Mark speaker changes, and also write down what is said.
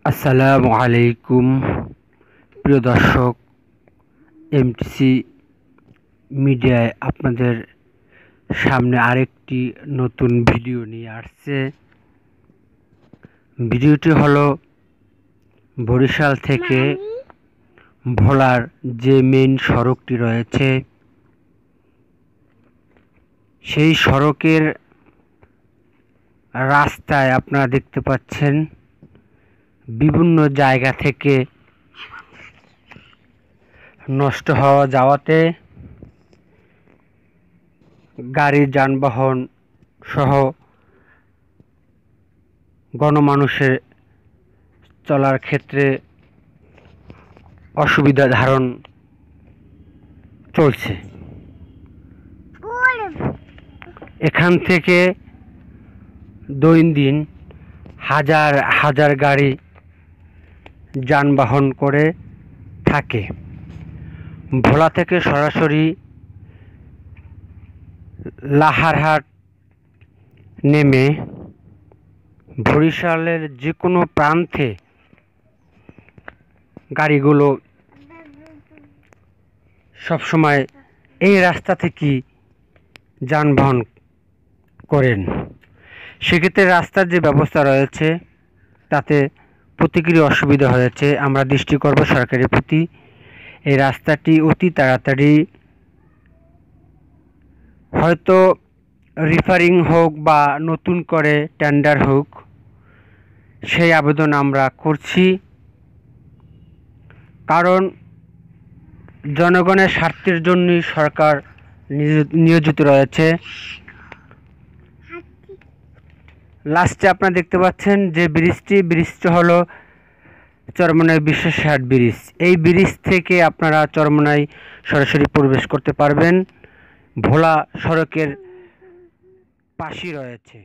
Speaker 1: আসসালামু আলাইকুম প্রিয় দর্শক, এমটিসি মিডিয়ায় আপনাদের সামনে আরেকটি নতুন ভিডিও নিয়ে আসছে। ভিডিওটি হলো বরিশাল থেকে ভোলার যে মেইন সড়কটি রয়েছে সেই সড়কের রাস্তায় আপনারা দেখতে পাচ্ছেন বিভিন্ন জায়গা থেকে নষ্ট হওয়া যাওয়াতে গাড়ি যানবাহন সহ গণমানুষের চলার ক্ষেত্রে অসুবিধা ধারণ চলছে। এখান থেকে দৈনন্দিন হাজার হাজার গাড়ি যানবাহন করে থাকে। ভোলা থেকে সরাসরি লাহারহাট নেমে বরিশালের যে কোনো প্রান্তে গাড়িগুলো সবসময় এই রাস্তা থেকেই যানবাহন করেন। সেক্ষেত্রে রাস্তার যে ব্যবস্থা রয়েছে তাতে প্রত্যেকেরই অসুবিধা হয়েছে। আমরা দৃষ্টি করব সরকারের প্রতি, এই রাস্তাটি অতি তাড়াতাড়ি হয়তো রিফারিং হোক বা নতুন করে টেন্ডার হোক, সেই আবেদন আমরা করছি। কারণ জনগণের স্বার্থের জন্যই সরকার নিয়োজিত রয়েছে। লাস্টে আপনারা দেখতে পাচ্ছেন যে ব্রিজটি হলো চরমোনাই বিশ্বাসঘাট ব্রিজ। এই ব্রিজ থেকে আপনারা চরমোনাই সরাসরি প্রবেশ করতে পারবেন। ভোলা সড়কের পাশেই রয়েছে।